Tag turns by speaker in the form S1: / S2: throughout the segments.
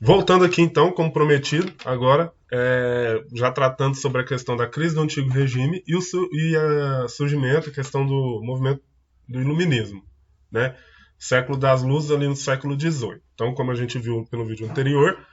S1: Voltando aqui então, como prometido, agora já tratando sobre a questão da crise do antigo regime e o surgimento, a questão do movimento do iluminismo, né? Século das luzes ali no século XVIII. Então, como a gente viu pelo vídeo anterior,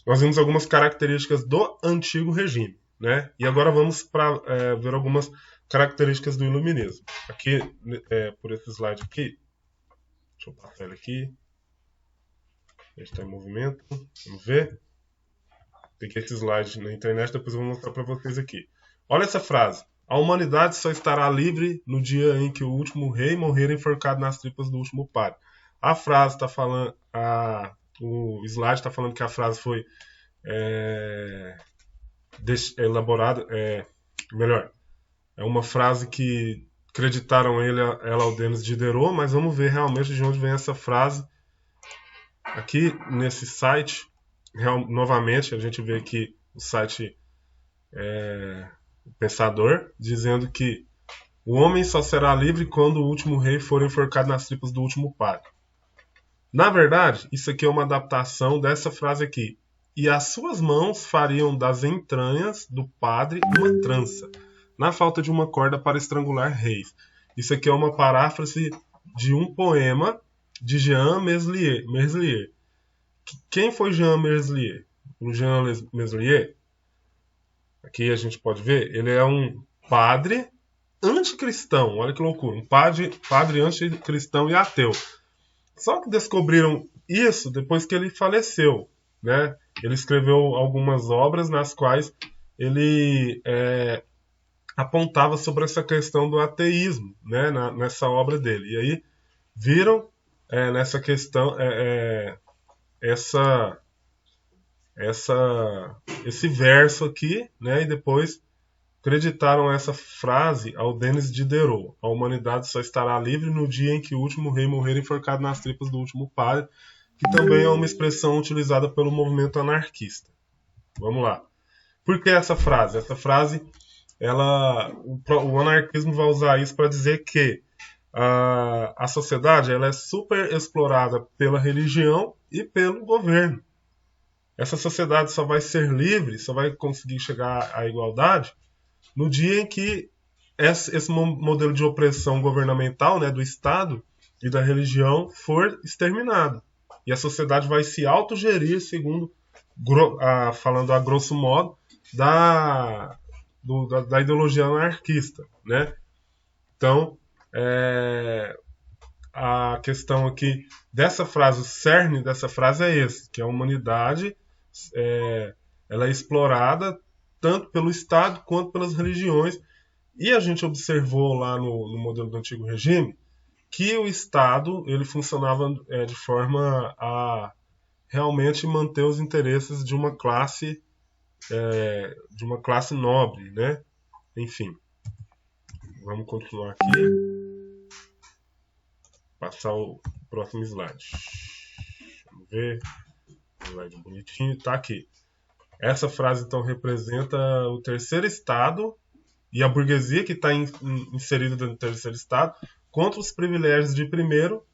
S1: nós vimos algumas características do antigo regime, né? E agora vamos para ver algumas características do iluminismo. Aqui, por esse slide aqui, deixa eu passar ele aqui. Ele está em movimento. Vamos ver. Peguei esse slide na internet, depois eu vou mostrar para vocês aqui. Olha essa frase. A humanidade só estará livre no dia em que o último rei morrer enforcado nas tripas do último padre. A frase está falando... o slide está falando que a frase foi elaborada... melhor, é uma frase que acreditaram ela ao Denis Diderot, mas vamos ver realmente de onde vem essa frase. Aqui nesse site, novamente, a gente vê aqui o site Pensador, dizendo que o homem só será livre quando o último rei for enforcado nas tripas do último padre. Na verdade, isso aqui é uma adaptação dessa frase aqui. E as suas mãos fariam das entranhas do padre uma trança, na falta de uma corda para estrangular reis. Isso aqui é uma paráfrase de um poema de Jean Meslier. Quem foi Jean Meslier? O Jean Meslier, aqui a gente pode ver, ele é um padre anticristão. Olha que loucura, um padre anticristão e ateu. Só que descobriram isso depois que ele faleceu, né? Ele escreveu algumas obras nas quais ele apontava sobre essa questão do ateísmo, né? Nessa obra dele. E aí viram nessa questão esse verso aqui, né? E depois acreditaram essa frase ao Denis Diderot. A humanidade só estará livre no dia em que o último rei morrer enforcado nas tripas do último padre, que também é uma expressão utilizada pelo movimento anarquista. Vamos lá. Por que essa frase? Essa frase, o anarquismo vai usar isso para dizer que a sociedade ela é super explorada pela religião e pelo governo. Essa sociedade só vai ser livre, só vai conseguir chegar à igualdade no dia em que esse modelo de opressão governamental, né, do Estado e da religião for exterminado. E a sociedade vai se autogerir, segundo, falando a grosso modo, da ideologia anarquista, né? Então, a questão aqui dessa frase, o cerne dessa frase é esse, que a humanidade ela é explorada tanto pelo Estado quanto pelas religiões. E a gente observou lá no modelo do antigo regime que o Estado ele funcionava de forma a realmente manter os interesses de uma classe nobre, né? Enfim, vamos continuar aqui. Passar o próximo slide. Vamos ver. Slide bonitinho. Tá aqui. Essa frase, então, representa o terceiro estado e a burguesia que está inserida no terceiro estado contra os privilégios de primeiro,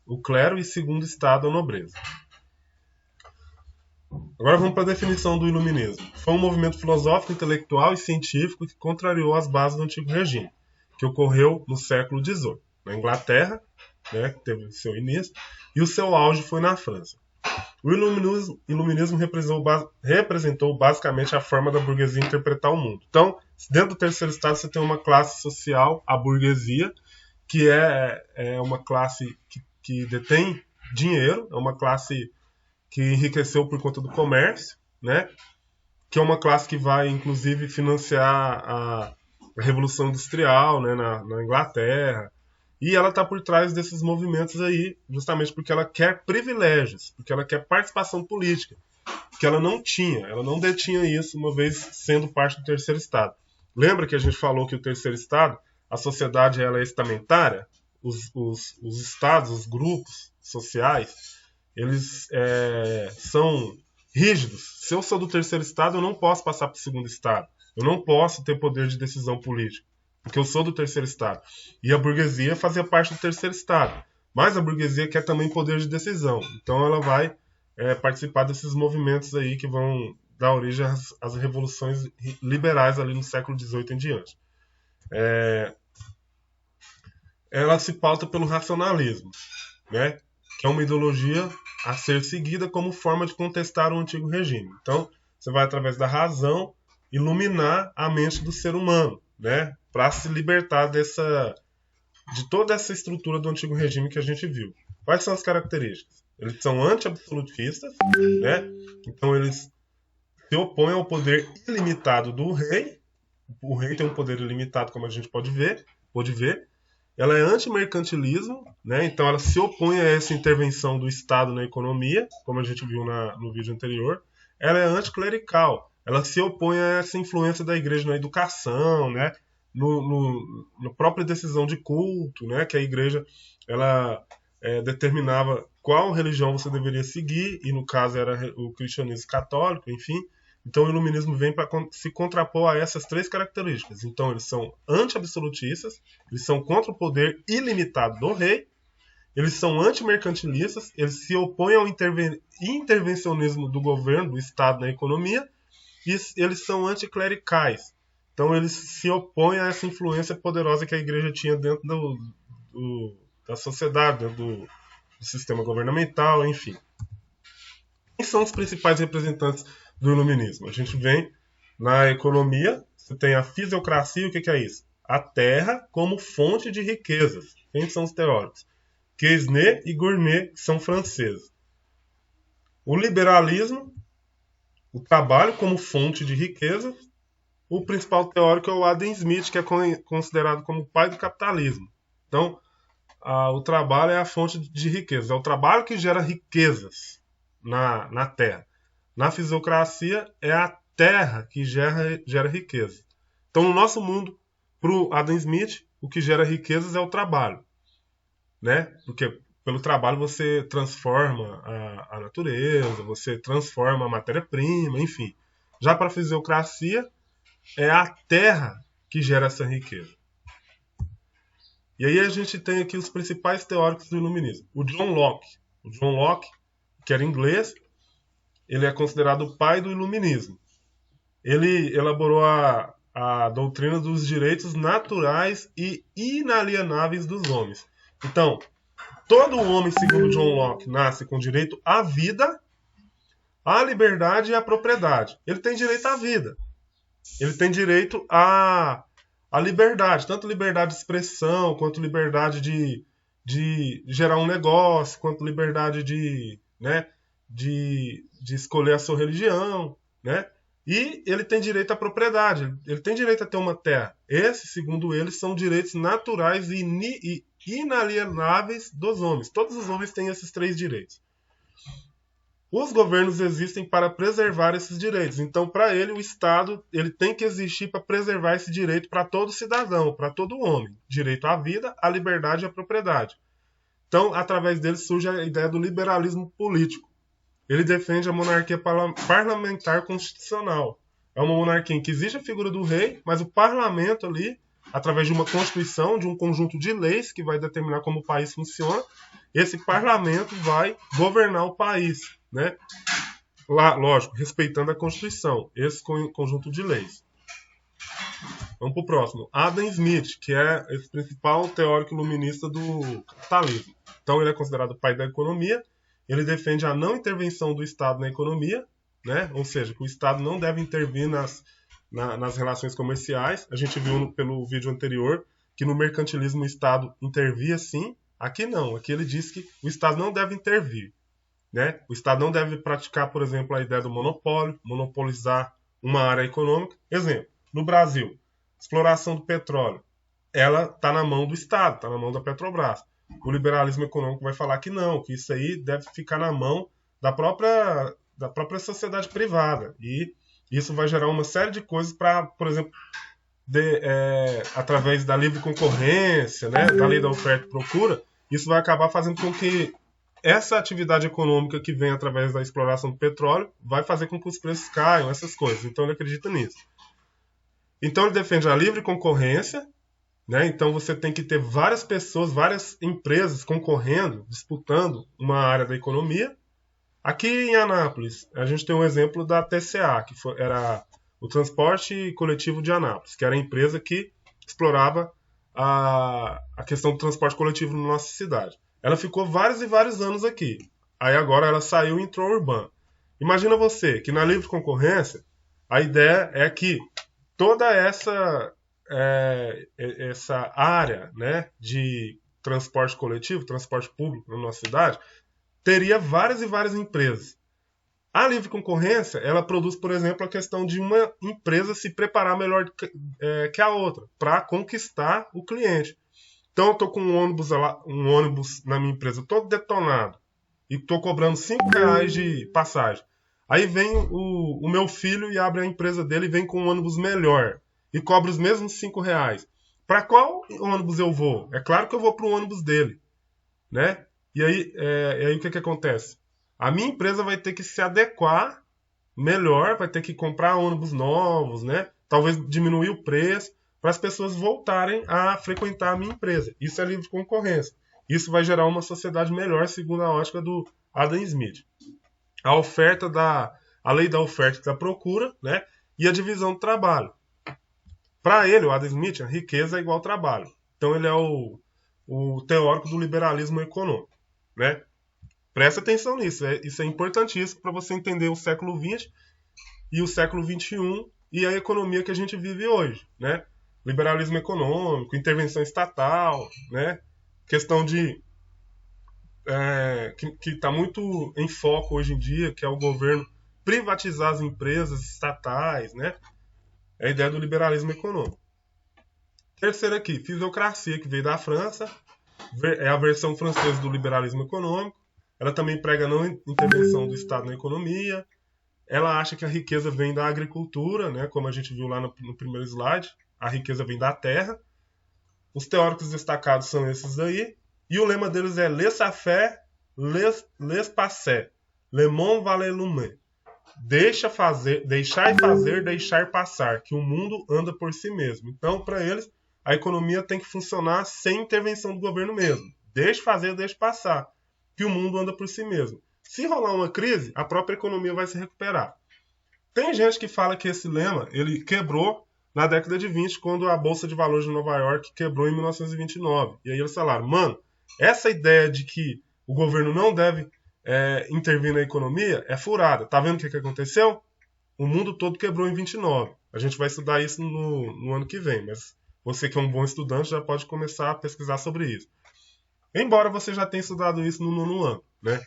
S1: o clero, e segundo estado, a nobreza. Agora vamos para a definição do iluminismo. Foi um movimento filosófico, intelectual e científico que contrariou as bases do antigo regime, que ocorreu no século XVIII, na Inglaterra, né, que teve seu início, e o seu auge foi na França. O iluminismo representou basicamente a forma da burguesia interpretar o mundo. Então, dentro do terceiro estado, você tem uma classe social, a burguesia, que é uma classe que detém dinheiro, é uma classe que enriqueceu por conta do comércio, né? Que é uma classe que vai, inclusive, financiar a Revolução Industrial, né, na Inglaterra. E ela está por trás desses movimentos aí, justamente porque ela quer privilégios, porque ela quer participação política, que ela não detinha isso, uma vez sendo parte do terceiro estado. Lembra que a gente falou que o terceiro estado, a sociedade ela é estamentária? Os estados, os grupos sociais, eles são rígidos. Se eu sou do terceiro estado, eu não posso passar para o segundo estado. Eu não posso ter poder de decisão política, porque eu sou do terceiro estado. E a burguesia fazia parte do terceiro estado. Mas a burguesia quer também poder de decisão. Então ela vai participar desses movimentos aí que vão dar origem às revoluções liberais ali no século XVIII em diante. Ela se pauta pelo racionalismo, né? Que é uma ideologia a ser seguida como forma de contestar o antigo regime. Então, você vai, através da razão, iluminar a mente do ser humano, né? Para se libertar de toda essa estrutura do antigo regime que a gente viu. Quais são as características? Eles são anti-absolutistas, né? Então, eles se opõem ao poder ilimitado do rei. O rei tem um poder ilimitado, como a gente pode ver. Ela é anti-mercantilismo, né? Então ela se opõe a essa intervenção do Estado na economia, como a gente viu no vídeo anterior. Ela é anticlerical, ela se opõe a essa influência da igreja na educação, né? Na própria decisão de culto, né? Que a igreja ela determinava qual religião você deveria seguir, e no caso era o cristianismo católico, enfim. Então o iluminismo vem para se contrapor a essas três características. Então eles são anti-absolutistas, eles são contra o poder ilimitado do rei, eles são anti-mercantilistas, eles se opõem ao intervencionismo do governo, do Estado na economia, e eles são anticlericais. Então eles se opõem a essa influência poderosa que a igreja tinha dentro da sociedade, dentro do sistema governamental, enfim. Quem são os principais representantes do iluminismo? A gente vem na economia, você tem a fisiocracia. O que é isso? A terra como fonte de riquezas. Quem são os teóricos? Quesnay e Gourmet, que são franceses. O liberalismo, o trabalho como fonte de riqueza. O principal teórico é o Adam Smith, que é considerado como o pai do capitalismo. Então, o trabalho é a fonte de riqueza. É o trabalho que gera riquezas na terra. Na fisiocracia, é a terra que gera riqueza. Então, no nosso mundo, para o Adam Smith, o que gera riquezas é o trabalho, né? Porque pelo trabalho você transforma a natureza, você transforma a matéria-prima, enfim. Já para a fisiocracia, é a terra que gera essa riqueza. E aí a gente tem aqui os principais teóricos do iluminismo. O John Locke, que era inglês, ele é considerado o pai do iluminismo. Ele elaborou a doutrina dos direitos naturais e inalienáveis dos homens. Então, todo homem, segundo John Locke, nasce com direito à vida, à liberdade e à propriedade. Ele tem direito à vida. Ele tem direito à liberdade, tanto liberdade de expressão, quanto liberdade de gerar um negócio, quanto liberdade de escolher a sua religião, né? E ele tem direito à propriedade, ele tem direito a ter uma terra. Esses, segundo ele, são direitos naturais e inalienáveis dos homens. Todos os homens têm esses três direitos. Os governos existem para preservar esses direitos. Então, para ele, o Estado ele tem que existir para preservar esse direito para todo cidadão, para todo homem. Direito à vida, à liberdade e à propriedade. Então, através dele surge a ideia do liberalismo político. Ele defende a monarquia parlamentar constitucional. É uma monarquia em que existe a figura do rei, mas o parlamento ali, através de uma constituição, de um conjunto de leis que vai determinar como o país funciona, esse parlamento vai governar o país, né? Lá, lógico, respeitando a Constituição, esse conjunto de leis. Vamos para o próximo. Adam Smith, que é esse principal teórico iluminista do capitalismo. Então ele é considerado o pai da economia. Ele defende a não intervenção do Estado na economia, né? Ou seja, que o Estado não deve intervir nas relações comerciais. A gente viu pelo vídeo anterior que no mercantilismo o Estado intervia sim. Aqui não. Aqui ele diz que o Estado não deve intervir, né? O Estado não deve praticar, por exemplo, a ideia do monopólio, monopolizar uma área econômica. Exemplo, no Brasil, exploração do petróleo, ela está na mão do Estado, está na mão da Petrobras. O liberalismo econômico vai falar que não, que isso aí deve ficar na mão da própria sociedade privada. E isso vai gerar uma série de coisas para, por exemplo, através da livre concorrência, né, da lei da oferta e procura, isso vai acabar fazendo com que essa atividade econômica que vem através da exploração do petróleo vai fazer com que os preços caiam, essas coisas. Então ele acredita nisso. Então ele defende a livre concorrência, né? Então você tem que ter várias pessoas, várias empresas concorrendo, disputando uma área da economia. Aqui em Anápolis, a gente tem um exemplo da TCA, que era o Transporte Coletivo de Anápolis, que era a empresa que explorava a questão do transporte coletivo na nossa cidade. Ela ficou vários e vários anos aqui. Aí agora ela saiu e entrou urbana. Imagina você que na livre concorrência, a ideia é que toda essa área, né, de transporte coletivo, transporte público na nossa cidade, teria várias e várias empresas. A livre concorrência, ela produz, por exemplo, a questão de uma empresa se preparar melhor que a outra, para conquistar o cliente. Então, eu estou com um ônibus na minha empresa todo detonado e estou cobrando R$ 5 de passagem. Aí vem o meu filho e abre a empresa dele e vem com um ônibus melhor e cobra os mesmos R$ 5. Para qual ônibus eu vou? É claro que eu vou para o ônibus dele, né? E aí o que acontece? A minha empresa vai ter que se adequar melhor, vai ter que comprar ônibus novos, né? Talvez diminuir o preço para as pessoas voltarem a frequentar a minha empresa. Isso é livre concorrência. Isso vai gerar uma sociedade melhor, segundo a ótica do Adam Smith. A lei da oferta e da procura, né? E a divisão do trabalho. Para ele, o Adam Smith, a riqueza é igual ao trabalho. Então ele é o teórico do liberalismo econômico, né? Presta atenção nisso, isso é importantíssimo para você entender o século XX e o século XXI e a economia que a gente vive hoje, né? Liberalismo econômico, intervenção estatal, né? Questão que está muito em foco hoje em dia, que é o governo privatizar as empresas estatais, né? É a ideia do liberalismo econômico. Terceiro aqui, fisiocracia, que veio da França, é a versão francesa do liberalismo econômico. Ela também prega a não intervenção do Estado na economia. Ela acha que a riqueza vem da agricultura, né? Como a gente viu lá no primeiro slide. A riqueza vem da terra. Os teóricos destacados são esses aí. E o lema deles é laissez-faire, laissez-passer. Le monde va l'humain. Deixar e fazer, deixar passar. Que o mundo anda por si mesmo. Então, para eles, a economia tem que funcionar sem intervenção do governo mesmo. Deixe fazer, deixe passar. Que o mundo anda por si mesmo. Se rolar uma crise, a própria economia vai se recuperar. Tem gente que fala que esse lema ele quebrou na década de 20, quando a Bolsa de Valores de Nova York quebrou em 1929. E aí eles falaram, mano, essa ideia de que o governo não deve intervir na economia é furada. Tá vendo o que aconteceu? O mundo todo quebrou em 29. A gente vai estudar isso no ano que vem, mas você que é um bom estudante já pode começar a pesquisar sobre isso. Embora você já tenha estudado isso no nono ano, né?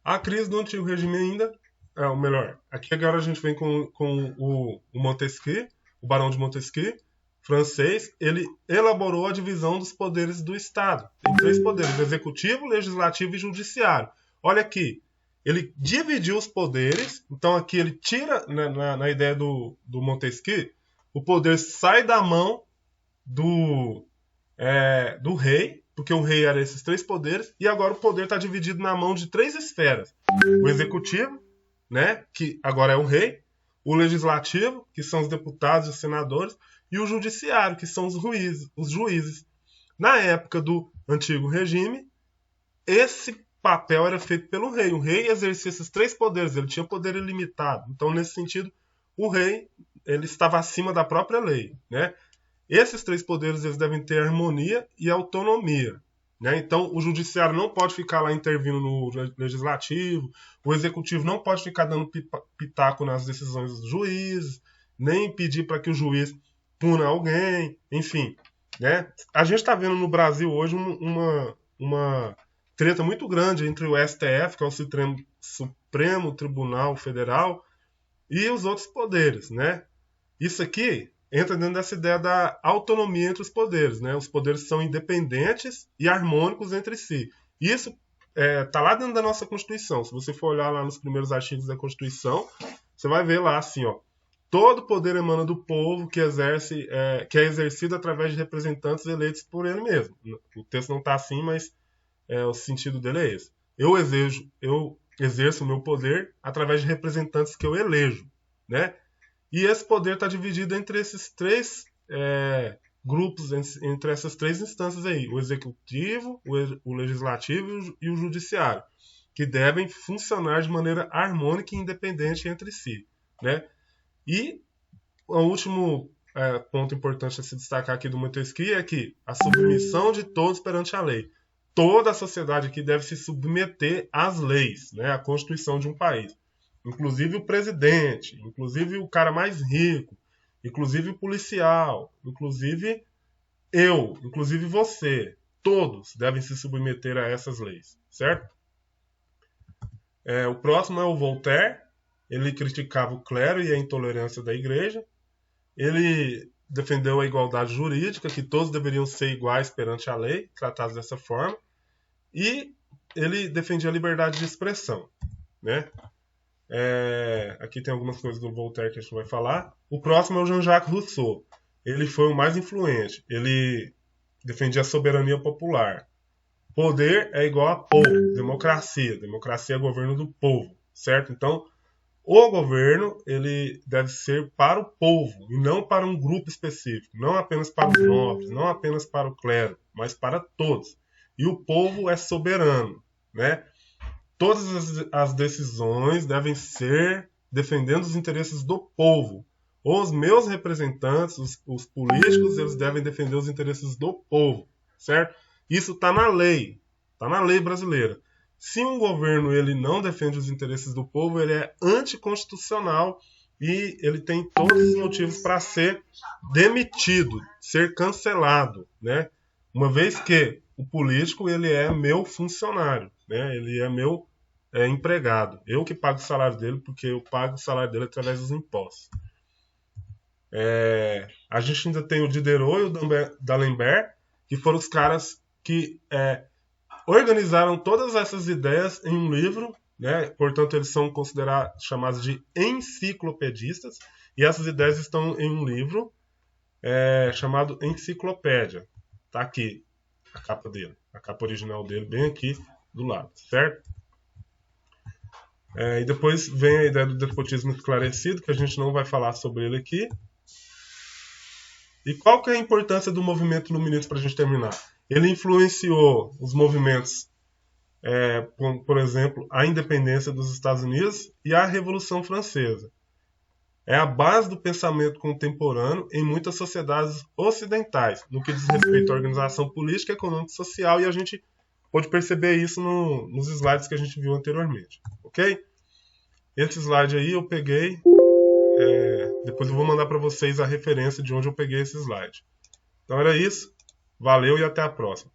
S1: A crise do antigo regime ainda, ou melhor, aqui agora a gente vem com o Montesquieu, o Barão de Montesquieu, francês, ele elaborou a divisão dos poderes do Estado. Tem 3 poderes, executivo, legislativo e judiciário. Olha aqui, ele dividiu os poderes, então aqui ele tira, na ideia do Montesquieu, o poder sai da mão do rei, porque o rei era esses 3 poderes, e agora o poder está dividido na mão de 3 esferas. O executivo, né, que agora é o rei, o legislativo, que são os deputados e os senadores, e o judiciário, que são os juízes. Na época do antigo regime, esse papel era feito pelo rei. O rei exercia esses 3 poderes, ele tinha poder ilimitado. Então, nesse sentido, o rei ele estava acima da própria lei, né? Esses 3 poderes eles devem ter harmonia e autonomia, né? Então, o judiciário não pode ficar lá intervindo no legislativo, o executivo não pode ficar dando pitaco nas decisões dos juízes, nem pedir para que o juiz puna alguém, enfim, né? A gente está vendo no Brasil hoje uma treta muito grande entre o STF, que é o Supremo Tribunal Federal, e os outros poderes, né? Isso aqui entra dentro dessa ideia da autonomia entre os poderes, né? Os poderes são independentes e harmônicos entre si. Isso está lá dentro da nossa Constituição. Se você for olhar lá nos primeiros artigos da Constituição, você vai ver lá assim, ó, todo poder emana do povo que é exercido através de representantes eleitos por ele mesmo. O texto não está assim, mas o sentido dele é esse. Eu exerço o meu poder através de representantes que eu elejo, né? E esse poder está dividido entre esses 3 grupos, entre essas 3 instâncias aí, o executivo, o legislativo e o judiciário, que devem funcionar de maneira harmônica e independente entre si, né? E o último ponto importante a se destacar aqui do Montesquieu é que a submissão de todos perante a lei. Toda a sociedade aqui deve se submeter às leis, né? À Constituição de um país. Inclusive o presidente, inclusive o cara mais rico, inclusive o policial, inclusive eu, inclusive você. Todos devem se submeter a essas leis, certo? O próximo é o Voltaire. Ele criticava o clero e a intolerância da igreja. Ele defendeu a igualdade jurídica, que todos deveriam ser iguais perante a lei, tratados dessa forma. E ele defendia a liberdade de expressão, né? Aqui tem algumas coisas do Voltaire que a gente vai falar. O próximo é o Jean-Jacques Rousseau. Ele foi o mais influente. Ele defendia a soberania popular. Poder é igual a povo. Democracia. Democracia é governo do povo, certo? Então, o governo ele deve ser para o povo e não para um grupo específico. Não apenas para os nobres, não apenas para o clero, mas para todos. E o povo é soberano, né? Todas as decisões devem ser defendendo os interesses do povo. Os meus representantes, os políticos, eles devem defender os interesses do povo, certo? Isso está na lei brasileira. Se um governo ele não defende os interesses do povo, ele é anticonstitucional e ele tem todos os motivos para ser demitido, ser cancelado, né? Uma vez que o político ele é meu funcionário, né? Ele é meu empregado. Eu que pago o salário dele, porque eu pago o salário dele através dos impostos. A gente ainda tem o Diderot e o D'Alembert, que foram os caras que organizaram todas essas ideias em um livro, né? Portanto, eles são chamados de enciclopedistas, e essas ideias estão em um livro chamado Enciclopédia. Está aqui a capa dele, a capa original dele, bem aqui do lado, certo? E depois vem a ideia do despotismo esclarecido, que a gente não vai falar sobre ele aqui. E qual que é a importância do movimento iluminista para a gente terminar? Ele influenciou os movimentos, por exemplo, a independência dos Estados Unidos e a Revolução Francesa. É a base do pensamento contemporâneo em muitas sociedades ocidentais, no que diz respeito à organização política, econômica e social, e a gente pode perceber isso nos slides que a gente viu anteriormente, ok? Esse slide aí eu peguei, depois eu vou mandar para vocês a referência de onde eu peguei esse slide. Então era isso, valeu e até a próxima.